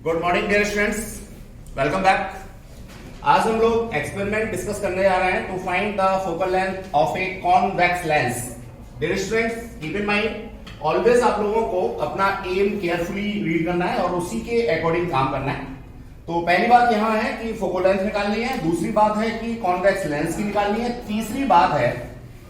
Good morning dear students, welcome back. आज हम लोग एक्सपेरिमेंट डिस्कस करने जा रहे हैं to find the focal length of a convex lens. Dear students, keep in mind always आप लोगों को अपना एम केयरफुली रीड करना है और उसी के अकॉर्डिंग काम करना है। तो पहली बात यहां है कि फोकल लेंथ निकालनी है, दूसरी बात है कि कॉन्वेक्स लेंस की निकालनी है, तीसरी बात है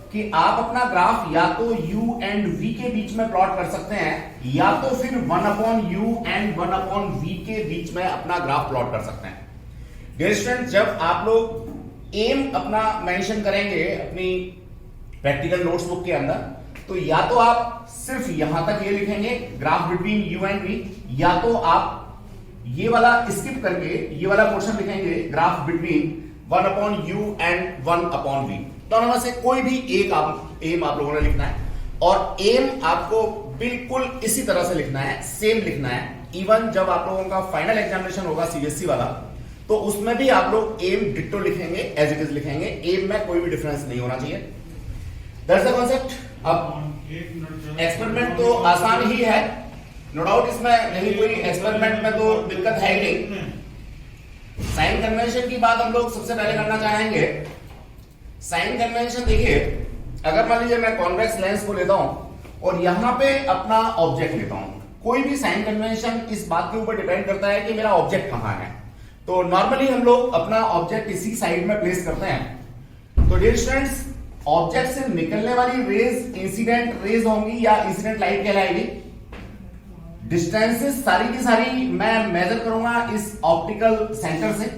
कि आप अपना ग्राफ या तो u एंड v के बीच में प्लॉट कर सकते हैं या तो फिर 1/u एंड 1/v के बीच में अपना ग्राफ प्लॉट कर सकते हैं। डियर स्टूडेंट, जब आप लोग एम अपना मेंशन करेंगे अपनी प्रैक्टिकल नोट्स बुक के अंदर, तो या तो आप सिर्फ यहां तक ये लिखेंगे graph between u and v, या तो आप ये वाला स्किप करके ये वाला पोर्शन लिखेंगे graph between 1/u and 1/v। दोनों में से कोई भी एक एम आप लोगों ने लिखना है और एम आपको बिल्कुल इसी तरह से लिखना है, सेम लिखना है। इवन जब आप लोगों का फाइनल एग्जामिनेशन होगा सीबीएसई वाला, तो उसमें भी आप लोग एम डिट्टो लिखेंगे, एज इट इज लिखेंगे। एम में कोई भी डिफरेंस नहीं होना चाहिए। That's the concept. अब एक्सपेरिमेंट तो आसान ही है, नो डाउट, इसमें नहीं कोई एक्सपेरिमेंट में तो दिक्कत है ही नहीं। साइन कन्वेंशन की बात हम लोग सबसे पहले करना चाहेंगे। साइन कन्वेंशन देखिए, अगर मान लीजिए मैं कॉन्वेक्स लेंस को लेता हूं और यहां पे अपना ऑब्जेक्ट लेता हूं, कोई भी साइन कन्वेंशन इस बात के ऊपर डिपेंड करता है कि मेरा ऑब्जेक्ट कहां है। तो नॉर्मली हम लोग अपना ऑब्जेक्ट इसी साइड में प्लेस करते हैं। तो डियर स्टूडेंट्स, ऑब्जेक्ट से निकलने वाली रेज इंसिडेंट रेज होंगी या इंसिडेंट लाइट कहलाएगी। डिस्टेंसेस सारी की सारी मैं मेजर करूंगा इस ऑप्टिकल सेंटर से।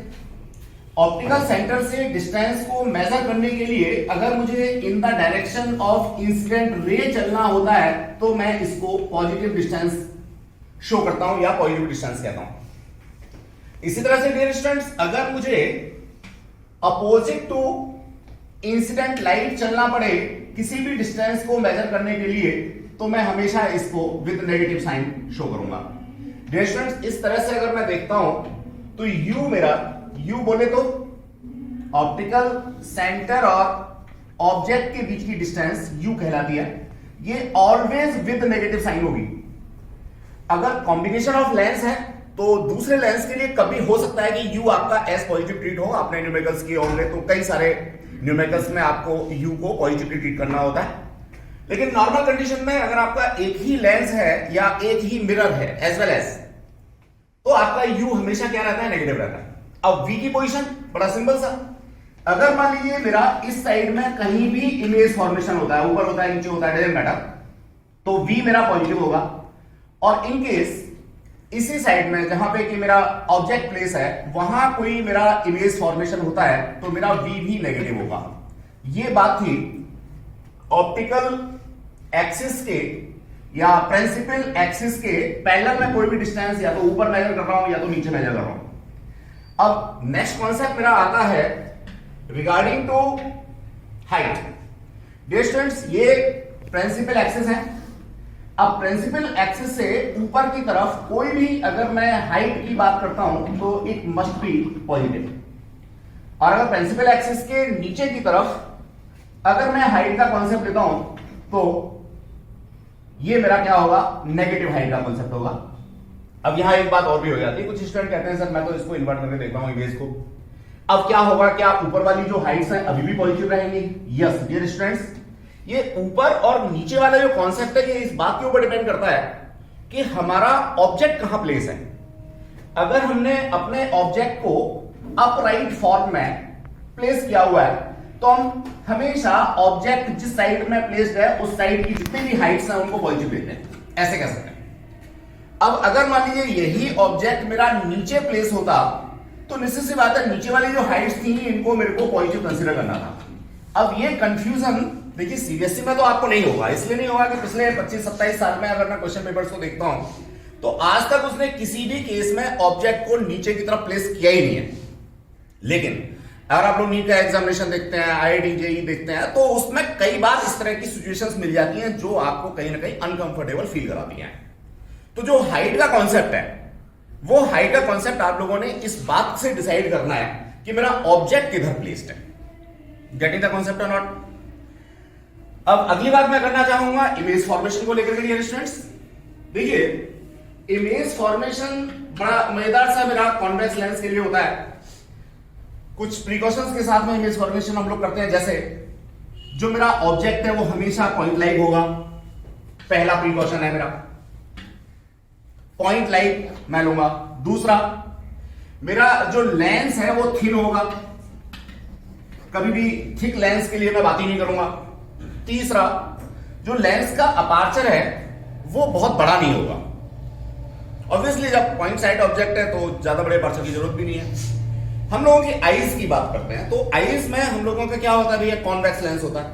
ऑप्टिकल सेंटर से डिस्टेंस को मेजर करने के लिए अगर मुझे in the direction of incident ray चलना होता है तो मैं इसको पॉजिटिव डिस्टेंस शो करता हूं या पॉजिटिव डिस्टेंस कहता हूं। इसी तरह से डियर स्टूडेंट्स, अगर मुझे अपोजिट टू इंसिडेंट लाइट चलना पड़े किसी भी डिस्टेंस को मेजर करने के लिए, तो मैं हमेशा इसको विद नेगेटिव साइन शो करूंगा। डियर स्टूडेंट्स, इस तरह से अगर मैं देखता हूं तो u मेरा, u बोले तो ऑप्टिकल सेंटर और ऑब्जेक्ट के बीच की डिस्टेंस u कहलाती है। ये ऑलवेज विद नेगेटिव साइन होगी। अगर कॉम्बिनेशन ऑफ लेंस है तो दूसरे लेंस के लिए कभी हो सकता है कि u आपका एस पॉजिटिव ट्रीट हो। आपने न्यूमेरिकल्स किए होंगे तो कई सारे न्यूमेरिकल्स में आपको u को पॉजिटिवली ट्रीट करना होता है। लेकिन नॉर्मल कंडीशन में अगर आपका एक ही लेंस है या एक ही मिरर है एज वेल एज, तो आपका u हमेशा क्या रहता है, नेगेटिव रहता है। अब v की पोजीशन बड़ा सिंपल सा, अगर मान लीजिए मेरा इस साइड में कहीं भी इमेज फॉर्मेशन होता है, ऊपर होता है नीचे होता है, डजंट मैटर, तो v मेरा पॉजिटिव होगा। और इन केस इसी साइड में जहां पे कि मेरा ऑब्जेक्ट प्लेस है वहां कोई मेरा इमेज फॉर्मेशन होता है तो मेरा v भी नेगेटिव होगा। ये बात थी ऑप्टिकल एक्सिस के या प्रिंसिपल एक्सिस के पैरेलल में कोई भी डिस्टेंस या तो ऊपर मेजर कर रहा हूं या तो नीचे मेजर कर रहा हूं। अब नेक्स्ट कॉन्सेप्ट मेरा आता है regarding to height. Dear students, ये प्रिंसिपल एक्सिस है। अब प्रिंसिपल एक्सिस से ऊपर की तरफ कोई भी अगर मैं हाइट की बात करता हूं तो इट मस्ट बी पॉजिटिव, और अगर प्रिंसिपल एक्सिस के नीचे की तरफ अगर मैं हाइट का कॉन्सेप्ट लेता हूं तो ये मेरा क्या होगा, नेगेटिव हाइट का कॉन्सेप्ट होगा। अब यहां एक बात और भी हो जाती है, कुछ स्टूडेंट कहते हैं सर मैं तो इसको इन्वर्ट करके देखता हूं इमेज को। अब क्या होगा, क्या ऊपर वाली जो हाइट्स हैं अभी भी पॉजिटिव रहेंगी? यस डियर स्टूडेंट्स, ये ऊपर और नीचे वाला जो कॉन्सेप्ट है ये इस बात के ऊपर डिपेंड करता है कि हमारा ऑब्जेक्ट कहां प्लेस है। अगर हमने अपने ऑब्जेक्ट को अपराइट फॉर्म में प्लेस किया हुआ है तो हम हमेशा ऑब्जेक्ट जिस साइड में प्लेस्ड है उस साइड की जितनी भी हाइट्स हैं उनको पॉजिटिव लेते हैं, ऐसे कह सकते हैं। अब अगर मान लीजिए यही ऑब्जेक्ट मेरा नीचे प्लेस होता तो निश्चित सी बात है नीचे वाली जो हाइट्स थी इनको मेरे को पॉजिटिव कंसीडर करना था। अब ये कंफ्यूजन देखिए सीबीएसई में तो आपको नहीं होगा, इसलिए नहीं होगा कि पिछले 25-27 साल में अगर मैं क्वेश्चन पेपर्स को देखता हूं तो आज तक उसने किसी भी केस में ऑब्जेक्ट को नीचे की तरफ प्लेस किया ही नहीं है। लेकिन अगर आप लोग नीट का एग्जामिनेशन देखते हैं, आईआईटी जेईई देखते हैं, तो उसमें कई बार इस तरह की सिचुएशंस मिल जाती हैं जो आपको कहीं ना कहीं अनकंफर्टेबल फील कराती हैं। तो जो हाइट का कॉन्सेप्ट है, वो हाइट का कॉन्सेप्ट आप लोगों ने इस बात से डिसाइड करना है कि मेरा ऑब्जेक्ट किधर प्लेस्ड है। गेटिंग द कॉन्सेप्ट और नॉट? अब अगली बात मैं करना चाहूंगा इमेज फॉर्मेशन को लेकर के। डियर स्टूडेंट्स, देखिए इमेज फॉर्मेशन बड़ा मजेदार सा मेरा कॉन्वेक्स लेंस के लिए होता है। कुछ प्रिकॉशंस के साथ में इमेज फॉर्मेशन हम लोग करते हैं, जैसे जो मेरा ऑब्जेक्ट है वो हमेशा पॉइंट लाइक होगा, पहला प्रिकॉशन है मेरा, पॉइंट लाइक मैं लूंगा। दूसरा, मेरा जो लेंस है वो थिन होगा, कभी भी थिक लेंस के लिए मैं बात ही नहीं करूंगा। तीसरा, जो लेंस का अपार्चर है वो बहुत बड़ा नहीं होगा। ऑब्वियसली जब पॉइंट साइड ऑब्जेक्ट है तो ज्यादा बड़े अपार्चर की जरूरत भी नहीं है। हम लोगों की आईज की बात करते हैं, तो आईज में हम लोगों का क्या होता है भैया, कॉन्वेक्स लेंस होता है।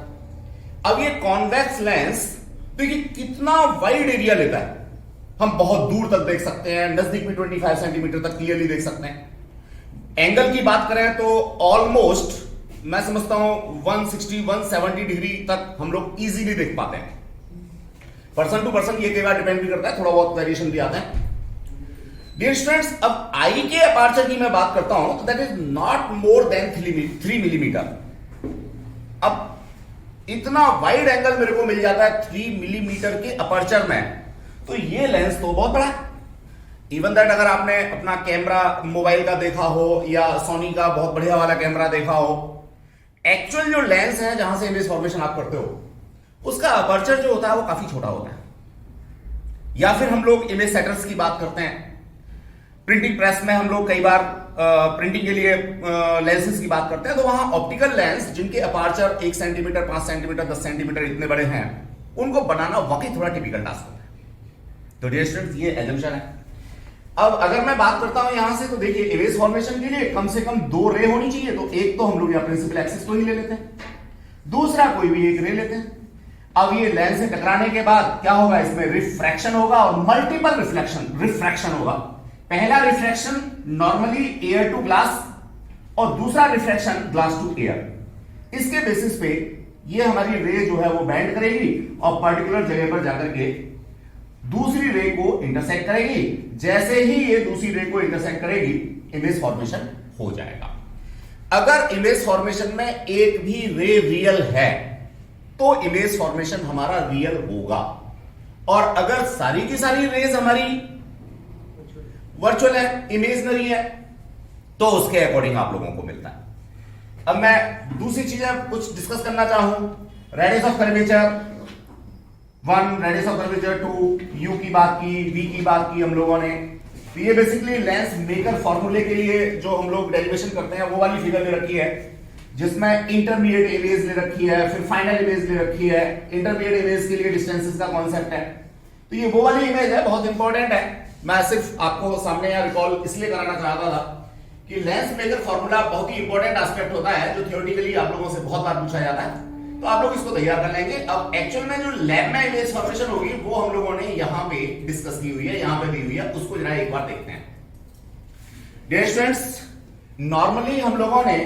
अब ये कॉन्वेक्स लेंस देखिए कितना वाइड एरिया लेता है, हम बहुत दूर तक देख सकते हैं, नजदीक में 25 सेंटीमीटर तक क्लियरली देख सकते हैं। एंगल की बात करें तो ऑलमोस्ट मैं समझता हूं 160-170 डिग्री तक हम लोग इजीली देख पाते हैं। पर्सन टू पर्सन ये कई बार डिपेंड भी करता है, थोड़ा बहुत वेरिएशन भी आता है। डियर स्टूडेंट्स, अब आई के अपार्चर की मैं बात करता हूं तो that is not more than 3 millimetre. अब इतना वाइड एंगल मेरे को मिल जाता है 3 मिलीमीटर के अपर्चर में, तो ये लेंस तो बहुत बड़ा है। इवन दैट अगर आपने अपना कैमरा मोबाइल का देखा हो या सोनी का बहुत बढ़िया वाला कैमरा देखा हो, एक्चुअल जो लेंस है जहां से इमेज फॉर्मेशन आप करते हो उसका अपर्चर जो होता है वो काफी छोटा होता है। या फिर हम लोग इमेज सेटर्स की बात करते हैं, प्रिंटिंग प्रेस में हम लोग कई बार प्रिंटिंग के लिए लेंसेज की बात करते हैं, तो वहां ऑप्टिकल लेंस जिनके अपार्चर 1 सेंटीमीटर, 5 सेंटीमीटर, 10 सेंटीमीटर इतने बड़े हैं, उनको बनाना वाकई थोड़ा टिपिकल टास्क होता है। तो डियर स्टूडेंट्स, ये एजम्पशन है। अब अगर मैं बात करता हूं यहां से, तो देखिए इमेज फॉर्मेशन के लिए कम से कम 2 रे होनी चाहिए, तो एक तो हम लोग यहाँ प्रिंसिपल एक्सिस को ही ले लेते हैं, दूसरा कोई भी एक रे लेते हैं। अब ये लेंस से टकराने के बाद क्या होगा, इसमें रिफ्रैक्शन होगा और मल्टीपल रिफ्रैक्शन होगा। पहला refraction normally air to glass और दूसरा रिफ्रैक्शन ग्लास टू एयर। इसके बेसिस पे ये हमारी रे जो है वो बैंड करेगी और पर्टिकुलर जगह पर जाकर के दूसरी रे को इंटरसेक्ट करेगी। जैसे ही ये दूसरी रे को इंटरसेक्ट करेगी, इमेज फॉर्मेशन हो जाएगा। अगर इमेज फॉर्मेशन में एक भी रे रियल है तो इमेज फॉर्मेशन हमारा रियल होगा, और अगर सारी की सारी रेज हमारी वर्चुअल है, इमेजनरी है, तो उसके अकॉर्डिंग आप लोगों को मिलता है। अब मैं दूसरी चीजें कुछ डिस्कस करना चाहूं, radius of curvature 1, radius of curvature 2, you की बात की, वी की बात की हम लोगों ने। तो ये बेसिकली लेंस मेकर फॉर्मूले के लिए जो हम लोग डेरिवेशन करते हैं वो वाली फिगर ले रखी है, जिसमें इंटरमीडिएट इमेज ले रखी है, फिर फाइनल इमेज ले रखी है। इंटरमीडिएट इमेज के लिए डिस्टेंसेस का कॉन्सेप्ट है, तो ये वो वाली इमेज है, बहुत इंपॉर्टेंट है। मैं सिर्फ आपको सामने यहाँ रिकॉल इसलिए कराना चाहता था कि लेंस मेकर फॉर्मूला बहुत ही इंपॉर्टेंट एस्पेक्ट होता है, जो थियोरेटिकली आप लोगों से बहुत बार पूछा जाता है, तो आप लोग इसको तैयार कर लेंगे। अब एक्चुअल में जो लैब में इमेज फॉर्मेशन होगी वो हम लोगों ने यहाँ पे डिस्कस की हुई है, यहाँ पे दी हुई है, उसको जरा एक बार देखते हैं। डियर स्टूडेंट्स, नॉर्मली हम लोगों ने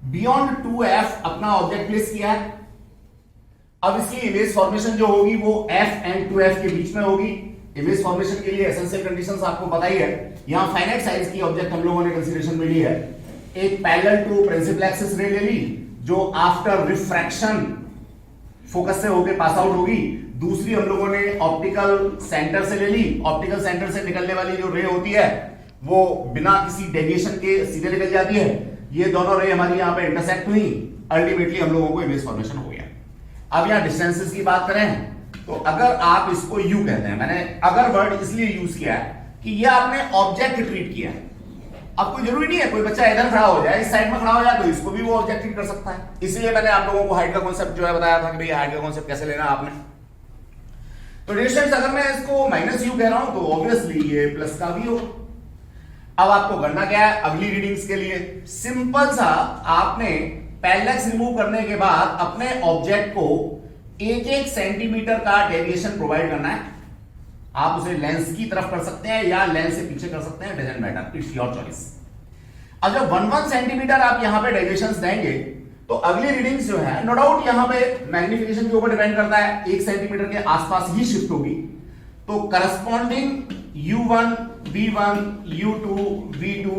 बियॉन्ड 2f अपना ऑब्जेक्ट प्लेस किया है। अब इसकी इमेज फॉर्मेशन जो होगी वो f एंड 2f के बीच में होगी। इमेज फॉर्मेशन के लिए एसेंशियल कंडीशंस आपको पता ही है। यहां फाइनाइट साइज की ऑब्जेक्ट हम लोगों ने कंसीडरेशन में ली है। एक पैरेलल टू प्रिंसिपल एक्सिस रे ले ली जो आफ्टर रिफ्रैक्शन फोकस से होकर पास आउट होगी। दूसरी हम लोगों ने ऑप्टिकल सेंटर से ले ली। ऑप्टिकल सेंटर से निकलने वाली जो रे होती है वो बिना किसी डेविएशन के सीधे निकल जाती है। ये दोनों रे हमारी यहां पे इंटरसेक्ट हुई, अल्टीमेटली हम लोगों को इमेज फॉर्मेशन हो गया। अब यहां डिस्टेंसेस की बात करें तो अगर आप इसको यू कहते हैं, मैंने अगर वर्ड इसलिए यूज किया है कि ये आपने ऑब्जेक्ट ट्रीट किया है। अब कोई जरूरी नहीं है कोई बच्चा इधर खड़ा हो जाए, इस साइड में खड़ा हो जाए तो इसको भी वो ऑब्जेक्ट ट्रीट कर सकता है। इसलिए मैंने आप लोगों को हाइट का कॉन्सेप्ट जो है बताया था कि भाई हाइट का कॉन्सेप्ट कैसे लेना आपने। तो डिस्टेंस अगर मैं इसको माइनस यू कह रहा हूं तो ऑब्वियसली ये प्लस का भी हो। अब आपको करना क्या है अगली रीडिंग्स के लिए, सिंपल सा आपने पैरेलैक्स रिमूव करने के बाद अपने ऑब्जेक्ट को 1-1 सेंटीमीटर का डेविएशन प्रोवाइड करना है। आप उसे लेंस की तरफ कर सकते हैं या लेंस से पीछे कर सकते हैं, doesn't matter, it's your choice. अब जब 1-1 सेंटीमीटर आप यहां पे डेविएशंस देंगे तो अगली रीडिंग्स जो है नो डाउट यहां पे मैग्निफिकेशन के ऊपर डिपेंड करता है, 1 सेंटीमीटर के आसपास ही शिफ्ट होगी। तो corresponding U1, V1, U2, V2,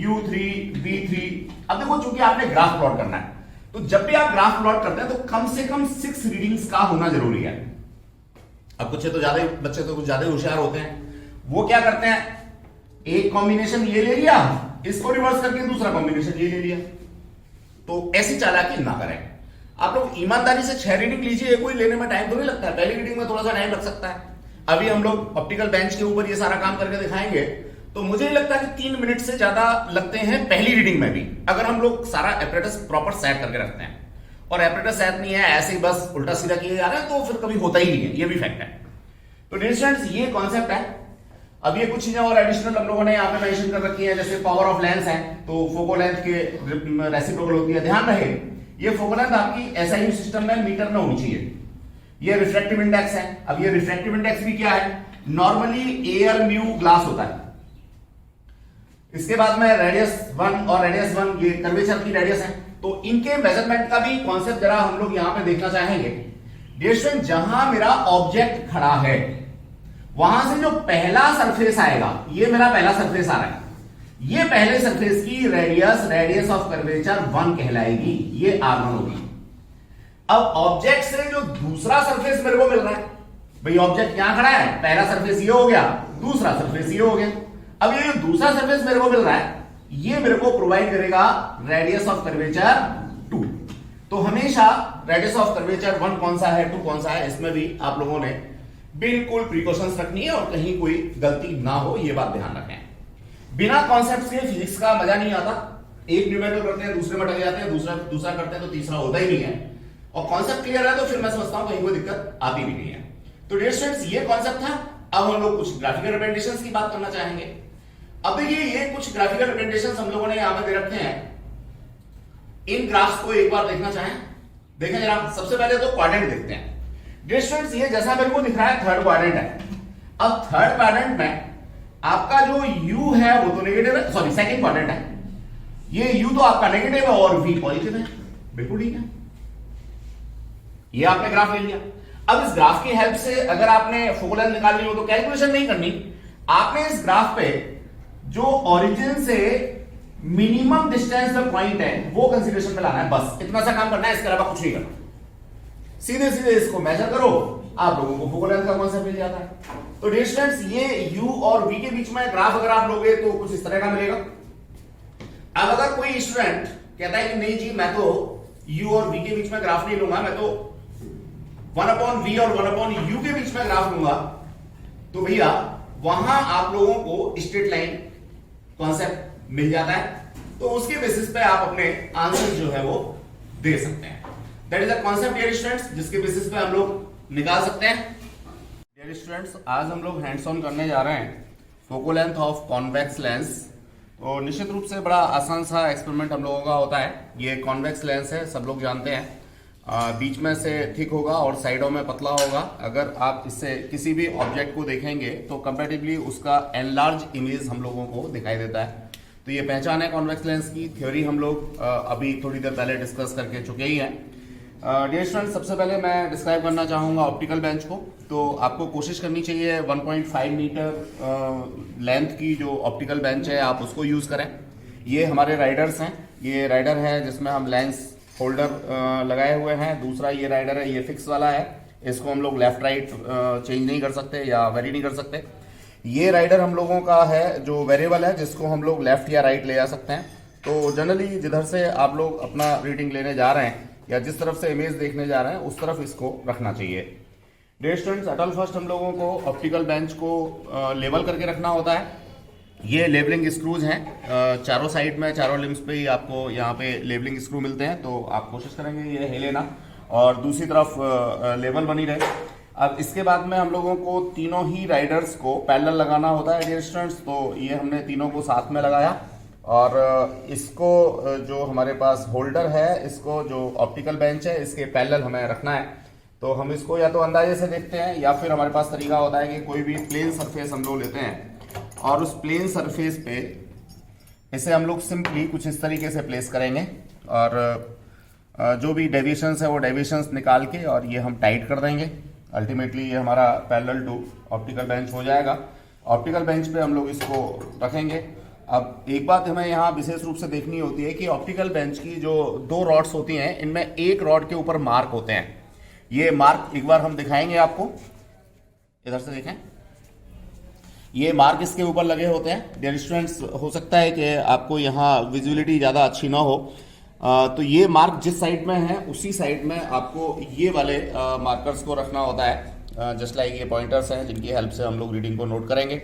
U3, V3। अब देखो चूंकि आपने ग्राफ प्लॉट करना है तो जब भी आप ग्राफ प्लॉट करते हैं तो कम से कम 6 रीडिंग्स का होना जरूरी है। अब कुछ तो ज्यादा बच्चे तो कुछ ज्यादा होशियार होते हैं, वो क्या करते हैं, एक कॉम्बिनेशन ये ले लिया, इसको रिवर्स करके दूसरा कॉम्बिनेशन ये ले लिया। तो ऐसी चालाकी ना करें आप लोग, ईमानदारी से 6 रीडिंग लीजिए, कोई लेने में टाइम तो नहीं लगता है, पहली रीडिंग में थोड़ा सा टाइम लग सकता है। अभी हम लोग ऑप्टिकल बेंच के ऊपर ये सारा काम करके दिखाएंगे, तो मुझे नहीं लगता कि 3 मिनट से ज्यादा लगते हैं पहली रीडिंग में भी, अगर हम लोग सारा एपरेटस प्रॉपर सेट करके रखते हैं। और एपरेटस सेट नहीं है, ऐसे ही बस उल्टा सीधा किए जा रहे हैं, तो फिर कभी होता ही नहीं है, ये भी फैक्ट है। तो डियर स्टूडेंट्स, ये कॉन्सेप्ट है। अब ये कुछ चीजें और एडिशनल हम लोगों ने यहाँ पे मेंशन कर रखी है, जैसे पावर ऑफ लेंस है, तो फोको लेंथ के रेसिप्रोकल होती है। ध्यान रहे, ये फोको लेंथ आपकी एसआई सिस्टम में मीटर में होनी चाहिए। ये रिफ्रैक्टिव इंडेक्स है। अब ये रिफ्रैक्टिव इंडेक्स भी क्या है, नॉर्मली एयर म्यू ग्लास होता है। इसके बाद में रेडियस 1 और रेडियस 1 ये कर्वेचर की रेडियस है, तो इनके मेजरमेंट का भी कॉन्सेप्ट जरा हम लोग यहां पे देखना चाहेंगे। डियर स्टूडेंट, जहां मेरा ऑब्जेक्ट खड़ा है वहां से जो पहला सरफेस आएगा, ये मेरा पहला सरफेस आ रहा है, ये पहले सरफेस की रेडियस ऑफ कर्वेचर 1 कहलाएगी, ये R1 होगी। अब ऑब्जेक्ट से जो दूसरा सरफेस मेरे को मिल रहा है, भाई ऑब्जेक्ट क्या खड़ा है, पहला सरफेस ये हो गया, दूसरा सरफेस ये हो गया। अब ये जो दूसरा सरफेस मेरे को मिल रहा है, ये मेरे को प्रोवाइड करेगा रेडियस ऑफ कर्वेचर 2। तो हमेशा रेडियस ऑफ कर्वेचर 1 कौन सा है, 2 कौन सा है, इसमें भी आप लोगों ने बिल्कुल प्रिकॉशंस रखनी है और कहीं कोई गलती ना हो, ये बात ध्यान रखें। बिना कॉन्सेप्ट के फिजिक्स का मजा नहीं आता। एक न्यूमेरिकल करते हैं, दूसरे में अटक जाते हैं, दूसरा करते हैं तो तीसरा होता ही नहीं है। और कॉन्सेप्ट क्लियर है तो फिर मैं समझता हूं कहीं कोई दिक्कत आती भी नहीं है। तो डियर स्टूडेंट्स, ये कॉन्सेप्ट था। अब हम लोग कुछ ग्राफिकल रिप्रेजेंटेशंस की बात करना चाहेंगे। अब देखिए, ये कुछ ग्राफिकल रिप्रेजेंटेशंस हम लोगों ने यहां पे दे रखे हैं। इन ग्राफ्स को एक बार देखना चाहें, देखें जरा। सबसे पहले तो क्वाड्रेंट देखते हैं। डियर स्टूडेंट्स, ये जैसा मेरे को दिख रहा है थर्ड क्वाड्रेंट है। अब थर्ड क्वाड्रेंट में आपका जो U है वो तो नेगेटिव है, सॉरी सेकंड क्वाड्रेंट है, ये U तो आपका नेगेटिव है और V पॉजिटिव है। बिल्कुल ठीक है, ये आपने ग्राफ ले लिया। अब इस ग्राफ की हेल्प से अगर आपने फोकल लेंथ निकालनी हो तो कैलकुलेशन नहीं करनी, आपने इस ग्राफ पे जो ओरिजिन से मिनिमम डिस्टेंस पे पॉइंट है वो कंसीडरेशन में लाना है, बस इतना सा काम करना है, इसके अलावा कुछ नहीं करना। सीधे सीधे इसको मेजर करो, आप लोगों को फोकल लेंथ का कॉन्सेप्ट मिल जाता है। तो डियर स्टूडेंट्स, ये U और V के बीच में ग्राफ अगर आप लोगे तो कुछ इस तरह का मिलेगा। अब अगर कोई स्टूडेंट कहता है कि नहीं जी, मैं तो U और V के बीच में ग्राफ नहीं लूंगा, मैं तो 1/V और 1/U के बीच में ग्राफ लूंगा, तो भैया वहां आप लोगों को स्ट्रेट लाइन कॉन्सेप्ट मिल जाता है। तो उसके बेसिस पे आप अपने आंसर जो है वो दे सकते हैं। That is a concept dear students, जिसके बेसिस पे हम लोग निकाल सकते हैं। डियर स्टूडेंट्स, आज हम लोग हैंड्स ऑन करने जा रहे हैं focal length of convex lens. तो निश्चित रूप से बड़ा आसान सा एक्सपेरिमेंट हम लोगों का होता है। ये कॉन्वेक्स लेंस है, सब लोग जानते हैं, बीच में से थिक होगा और साइडों में पतला होगा। अगर आप इससे किसी भी ऑब्जेक्ट को देखेंगे तो कंपैरेटिवली उसका एनलार्ज इमेज हम लोगों को दिखाई देता है। तो ये पहचान है कॉन्वेक्स लेंस की। थ्योरी हम लोग अभी थोड़ी देर पहले डिस्कस करके चुके ही हैं। डियर स्टूडेंट, सबसे पहले मैं डिस्क्राइब करना चाहूँगा ऑप्टिकल बेंच को। तो आपको कोशिश करनी चाहिए 1.5 मीटर लेंथ की जो ऑप्टिकल बेंच है आप उसको यूज़ करें। ये हमारे राइडर्स हैं, ये राइडर है जिसमें हम लेंस होल्डर लगाए हुए हैं। दूसरा ये राइडर है, ये फिक्स वाला है, इसको हम लोग लेफ्ट राइट चेंज नहीं कर सकते या वेरी नहीं कर सकते। ये राइडर हम लोगों का है जो वेरिएबल है, जिसको हम लोग लेफ्ट या राइट ले जा सकते हैं। तो जनरली जिधर से आप लोग अपना रीडिंग लेने जा रहे हैं या जिस तरफ से इमेज देखने जा रहे हैं उस तरफ इसको रखना चाहिए। Dear students, at all first हम लोगों को ऑप्टिकल बेंच को लेवल करके रखना होता है। ये लेबलिंग स्क्रूज हैं, चारों साइड में, चारों लिम्स पे ही आपको यहाँ पे लेबलिंग स्क्रू मिलते हैं। तो आप कोशिश करेंगे ये हिले ना और दूसरी तरफ लेवल बनी रहे। अब इसके बाद में हम लोगों को तीनों ही राइडर्स को पैरेलल लगाना होता है डियर स्टूडेंट्स। तो ये हमने तीनों को साथ में लगाया और इसको जो हमारे पास होल्डर है, इसको जो ऑप्टिकल बेंच है इसके पैरेलल हमें रखना है। तो हम इसको या तो अंदाजे से देखते हैं या फिर हमारे पास तरीका होता है कि कोई भी प्लेन सरफेस हम लोग लेते हैं और उस प्लेन सरफेस पे इसे हम लोग सिंपली कुछ इस तरीके से प्लेस करेंगे और जो भी डेविएशंस है वो डेविएशंस निकाल के और ये हम टाइट कर देंगे। अल्टीमेटली ये हमारा पैरेलल टू ऑप्टिकल बेंच हो जाएगा। ऑप्टिकल बेंच पे हम लोग इसको रखेंगे। अब एक बात हमें यहाँ विशेष रूप से देखनी होती है कि ऑप्टिकल बेंच की जो 2 रॉड्स होती हैं, इनमें एक रॉड के ऊपर मार्क होते हैं। ये मार्क एक बार हम दिखाएंगे आपको, इधर से देखें। ये मार्क इसके ऊपर लगे होते हैं। डियर स्टूडेंट्स, हो सकता है कि आपको यहाँ विजुअलिटी ज़्यादा अच्छी ना हो, तो ये मार्क जिस साइड में है उसी साइड में आपको ये वाले मार्कर्स को रखना होता है। जस्ट लाइक ये पॉइंटर्स हैं जिनकी हेल्प से हम लोग रीडिंग को नोट करेंगे।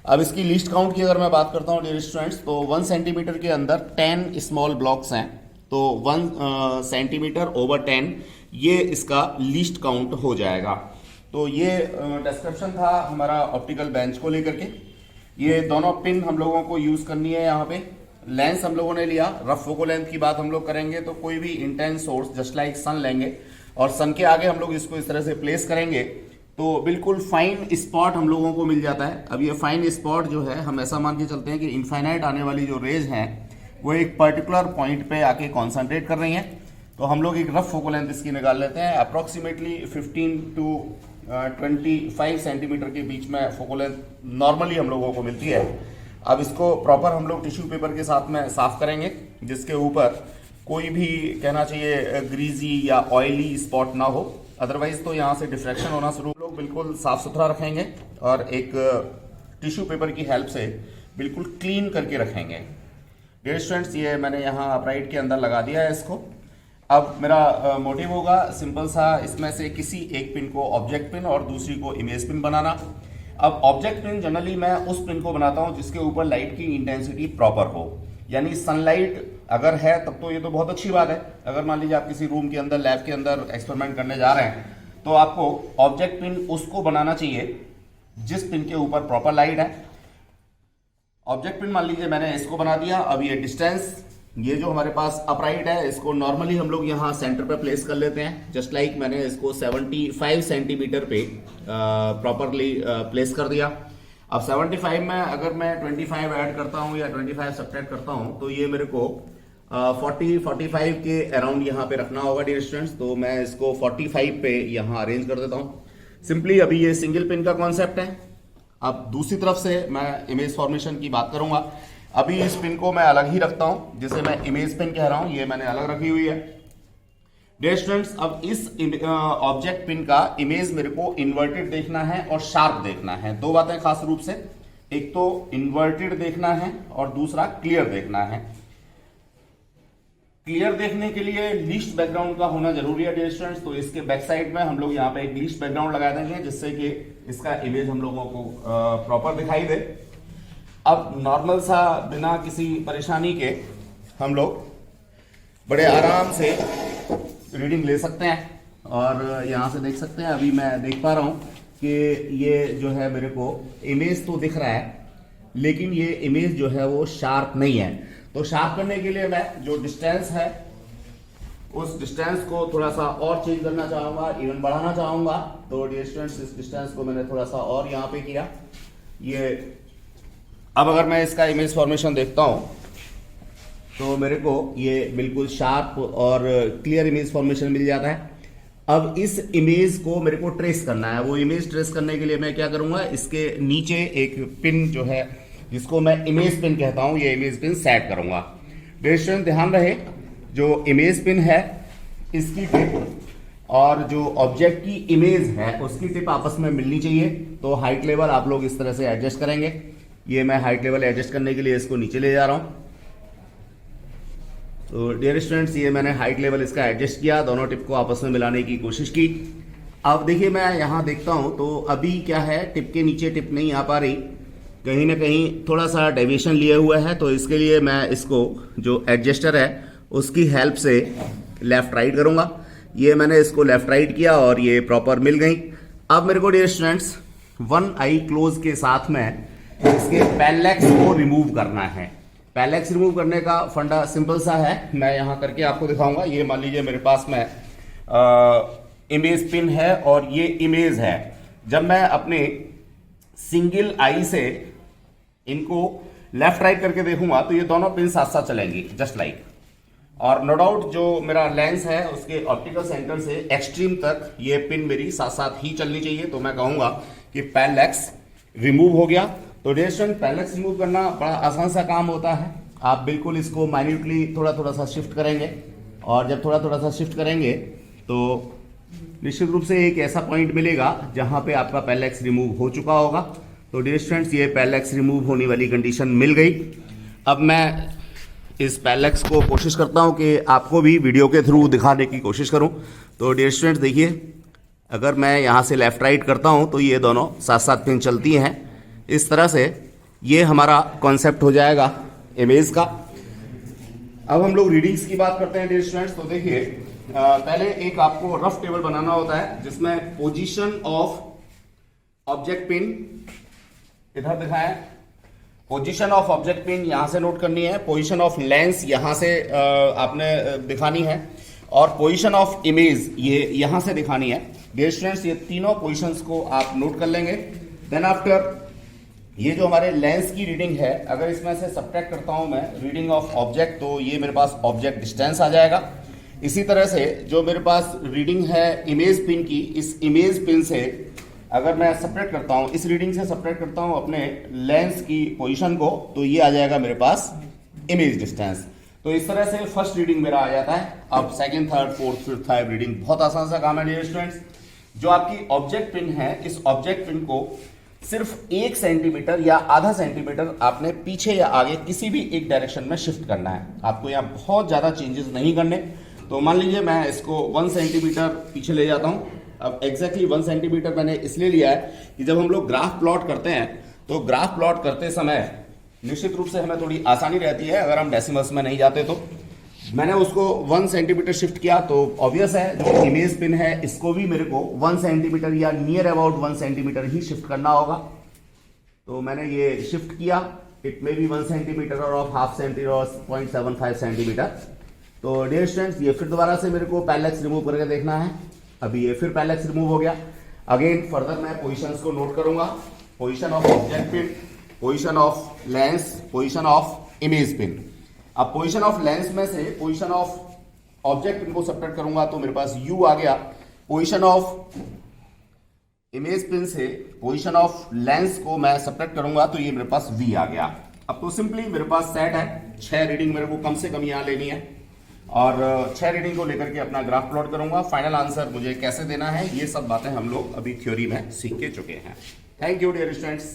अब इसकी लीस्ट काउंट की अगर मैं बात करता हूँ डियर स्टूडेंट्स, तो 1 सेंटीमीटर के अंदर 10 स्मॉल ब्लॉक्स हैं, तो 1 सेंटीमीटर ओवर 10 ये इसका लीस्ट काउंट हो जाएगा। तो ये डिस्क्रिप्शन था हमारा ऑप्टिकल बेंच को लेकर के। ये दोनों पिन हम लोगों को यूज करनी है। यहाँ पे लेंस हम लोगों ने लिया, रफ फोकल लेंथ की बात हम लोग करेंगे तो कोई भी इंटेंस सोर्स जस्ट लाइक सन लेंगे और सन के आगे हम लोग इसको इस तरह से प्लेस करेंगे तो बिल्कुल फाइन स्पॉट हम लोगों को मिल जाता है। अब ये फाइन स्पॉट जो है हम ऐसा मान के चलते हैं कि इनफाइनाइट आने वाली जो रेज हैं वो एक पर्टिकुलर पॉइंट पे आके कॉन्सेंट्रेट कर रही हैं। तो हम लोग एक रफ फोकल लेंथ इसकी निकाल लेते हैं। अप्रोक्सीमेटली 15 टू 25 सेंटीमीटर के बीच में फोकल लेंथ नॉर्मली हम लोगों को मिलती है। अब इसको प्रॉपर हम लोग टिश्यू पेपर के साथ में साफ करेंगे जिसके ऊपर कोई भी कहना चाहिए ग्रीजी या ऑयली स्पॉट ना हो, अदरवाइज तो यहाँ से डिफ्रैक्शन होना शुरू। लोग बिल्कुल साफ सुथरा रखेंगे और एक टिश्यू पेपर की हेल्प से बिल्कुल क्लीन करके रखेंगे। डियर स्टूडेंट्स, ये मैंने यहाँ अपराइट के अंदर लगा दिया है इसको। अब मेरा मोटिव होगा सिंपल सा, इसमें से किसी एक पिन को ऑब्जेक्ट पिन और दूसरी को इमेज पिन बनाना। अब ऑब्जेक्ट पिन जनरली मैं उस पिन को बनाता हूँ जिसके ऊपर लाइट की इंटेंसिटी प्रॉपर हो, यानी सनलाइट अगर है तब तो ये तो बहुत अच्छी बात है। अगर मान लीजिए आप किसी रूम के अंदर लैब के अंदर एक्सपेरिमेंट करने जा रहे हैं तो आपको ऑब्जेक्ट पिन उसको बनाना चाहिए जिस पिन के ऊपर प्रॉपर लाइट है। ऑब्जेक्ट पिन मान लीजिए मैंने इसको बना दिया। अब ये डिस्टेंस, ये जो हमारे पास अपराइट है इसको नॉर्मली हम लोग यहाँ सेंटर पे प्लेस कर लेते हैं। जस्ट लाइक मैंने इसको 75 सेंटीमीटर पे प्रॉपरली प्लेस कर दिया। अब 75 में अगर मैं 25 ऐड करता हूँ या 25 सब्ट्रैक्ट करता हूँ तो ये मेरे को 40-45 के अराउंड यहाँ पे रखना होगा डियर स्टूडेंट्स। तो मैं इसको 45 पे यहाँ अरेंज कर देता हूँ सिंपली। अभी ये सिंगल पिन का कॉन्सेप्ट है। अब दूसरी तरफ से मैं इमेज फॉर्मेशन की बात करूंगा। अभी इस पिन को मैं अलग ही रखता हूं, जिसे मैं इमेज पिन कह रहा हूं, ये मैंने अलग रखी हुई है। डियर स्टूडेंट्स, अब इस ऑब्जेक्ट पिन का इमेज मेरे को इन्वर्टेड देखना है और शार्प देखना है। दो बातें खास रूप से, एक तो इन्वर्टेड देखना है और दूसरा क्लियर देखना है। क्लियर देखने के लिए लीस्ट बैकग्राउंड का होना जरूरी है डियर स्टूडेंट्स। तो इसके बैक साइड में हम लोग यहाँ पे एक लीस्ट बैकग्राउंड लगा देंगे जिससे कि इसका इमेज हम लोगों को प्रॉपर दिखाई दे। अब नॉर्मल सा बिना किसी परेशानी के हम लोग बड़े आराम से रीडिंग ले सकते हैं और यहाँ से देख सकते हैं। अभी मैं देख पा रहा हूँ कि ये जो है मेरे को इमेज तो दिख रहा है लेकिन ये इमेज जो है वो शार्प नहीं है। तो शार्प करने के लिए मैं जो डिस्टेंस है उस डिस्टेंस को थोड़ा सा और चेंज करना चाहूंगा, इवन बढ़ाना चाहूंगा। तो डियर स्टूडेंट्स, इस डिस्टेंस को मैंने थोड़ा सा और यहाँ पे किया। ये अब अगर मैं इसका इमेज फॉर्मेशन देखता हूं तो मेरे को ये बिल्कुल शार्प और क्लियर इमेज फॉर्मेशन मिल जाता है। अब इस इमेज को मेरे को ट्रेस करना है। वो इमेज ट्रेस करने के लिए मैं क्या करूंगा, इसके नीचे एक पिन जो है जिसको मैं इमेज पिन कहता हूं, ये इमेज पिन सेट करूंगा। डियर स्टूडेंट, ध्यान रहे जो इमेज पिन है इसकी टिप और जो ऑब्जेक्ट की इमेज है उसकी टिप आपस में मिलनी चाहिए। तो हाइट लेवल आप लोग इस तरह से एडजस्ट करेंगे। ये मैं हाइट लेवल एडजस्ट करने के लिए इसको नीचे ले जा रहा हूं। तो डियर स्टूडेंट्स, ये मैंने हाइट लेवल इसका एडजस्ट किया, दोनों टिप को आपस में मिलाने की कोशिश की। अब देखिए मैं यहां देखता हूं तो अभी क्या है, टिप के नीचे टिप नहीं आ पा रही, कहीं ना कहीं थोड़ा सा डेविएशन लिए हुआ है। तो इसके लिए मैं इसको जो एडजस्टर है उसकी हेल्प से लेफ्ट राइट करूंगा। ये मैंने इसको लेफ्ट राइट किया और ये प्रॉपर मिल गई। अब मेरे को dear students one eye close के साथ में इसके पैरेलैक्स को रिमूव करना है। पैरेलैक्स रिमूव करने का फंडा सिंपल सा है, मैं यहां करके आपको दिखाऊंगा। ये मान लीजिए मेरे पास में इमेज पिन है और ये इमेज है। जब मैं अपने सिंगल आई से इनको लेफ्ट राइट करके देखूंगा तो ये दोनों पिन साथ साथ चलेंगी जस्ट लाइक। और नो डाउट जो मेरा लेंस है उसके ऑप्टिकल सेंटर से एक्सट्रीम तक ये पिन मेरी साथ साथ ही चलनी चाहिए। तो मैं कहूंगा कि पैरेलैक्स रिमूव हो गया। तो डियर स्टूडेंट, पैरेलैक्स रिमूव करना बड़ा आसान सा काम होता है। आप बिल्कुल इसको माइन्यूटली थोड़ा थोड़ा सा शिफ्ट करेंगे और जब थोड़ा थोड़ा सा शिफ्ट करेंगे तो निश्चित रूप से एक ऐसा पॉइंट मिलेगा जहां पे आपका पैरेलैक्स रिमूव हो चुका होगा। तो डियर स्टूडेंट्स ये पैरेलैक्स रिमूव होने वाली कंडीशन मिल गई। अब मैं इस पैरेलैक्स को कोशिश करता हूं कि आपको भी वीडियो के थ्रू दिखाने की कोशिश करूं। तो डियर स्टूडेंट्स देखिए, अगर मैं यहां से लेफ्ट राइट करता हूं तो ये दोनों साथ साथ पिन चलती हैं। इस तरह से ये हमारा कॉन्सेप्ट हो जाएगा इमेज का। अब हम लोग रीडिंग्स की बात करते हैं डियर स्टूडेंट्स। तो देखिए पहले एक आपको रफ टेबल बनाना होता है जिसमें पोजीशन ऑफ ऑब्जेक्ट पिन इधर दिखाया है, पोजीशन ऑफ ऑब्जेक्ट पिन यहां से नोट करनी है, पोजीशन ऑफ लेंस यहां से आपने दिखानी है, और पोजीशन ऑफ इमेज ये यहां से दिखानी है। डियर स्टूडेंट्स ये तीनों पोजीशंस को आप नोट कर लेंगे। देन आफ्टर ये जो हमारे लेंस की रीडिंग है, अगर इसमें से सब्ट्रैक्ट करता हूं मैं रीडिंग ऑफ ऑब्जेक्ट, तो ये मेरे पास ऑब्जेक्ट डिस्टेंस आ जाएगा। इसी तरह से जो मेरे पास रीडिंग है इमेज पिन की, इस इमेज पिन से अगर मैं सब्ट्रैक्ट करता हूं, इस रीडिंग से सब्ट्रैक्ट करता हूं अपने लेंस की पोजीशन को, तो ये आ जाएगा मेरे पास इमेज डिस्टेंस। तो इस तरह से फर्स्ट रीडिंग मेरा आ जाता है। अब second, third, fourth, fifth, five reading बहुत आसान सा काम है डियर स्टूडेंट्स। जो आपकी ऑब्जेक्ट पिन है, इस ऑब्जेक्ट पिन को सिर्फ 1 सेंटीमीटर या आधा सेंटीमीटर आपने पीछे या आगे किसी भी एक डायरेक्शन में शिफ्ट करना है। आपको यहाँ बहुत ज्यादा चेंजेस नहीं करने। तो मान लीजिए मैं इसको 1 सेंटीमीटर पीछे ले जाता हूँ। अब एग्जैक्टली 1 सेंटीमीटर मैंने इसलिए लिया है कि जब हम लोग ग्राफ प्लॉट करते हैं तो ग्राफ प्लॉट करते समय निश्चित रूप से हमें थोड़ी आसानी रहती है अगर हम डेसिमल्स में नहीं जाते। तो मैंने उसको 1 सेंटीमीटर शिफ्ट किया, तो ऑब्वियस है जो इमेज पिन है इसको भी मेरे को 1 सेंटीमीटर या near about 1 centimetre he shift करना होगा। तो मैंने ये शिफ्ट किया, इट मे बी 1 सेंटीमीटर और हाफ सेंटीमीटर और 0.75 सेंटीमीटर। तो डियर स्टूडेंट्स ये फिर दोबारा से मेरे को पैरेलैक्स रिमूव करके देखना है। अभी ये फिर पैरेलैक्स रिमूव हो गया। अगेन फर्दर मैं पोजीशंस को नोट करूंगा, position of object pin, position of lens, position of image pin. अब पोजीशन ऑफ लेंस में से पोजीशन ऑफ ऑब्जेक्ट पिन को सब्ट्रैक्ट करूंगा तो मेरे पास u आ गया। पोजीशन ऑफ इमेज पिन से पोजीशन ऑफ लेंस को मैं सब्ट्रैक्ट करूंगा तो ये मेरे पास v आ गया। अब तो सिंपली मेरे पास सेट है, 6 रीडिंग मेरे को कम से कम यहां लेनी है और 6 रीडिंग को लेकर के अपना ग्राफ प्लॉट करूंगा। फाइनल आंसर मुझे कैसे देना है ये सब बातें हम लोग अभी थ्योरी में सीख के चुके हैं। Thank you dear students.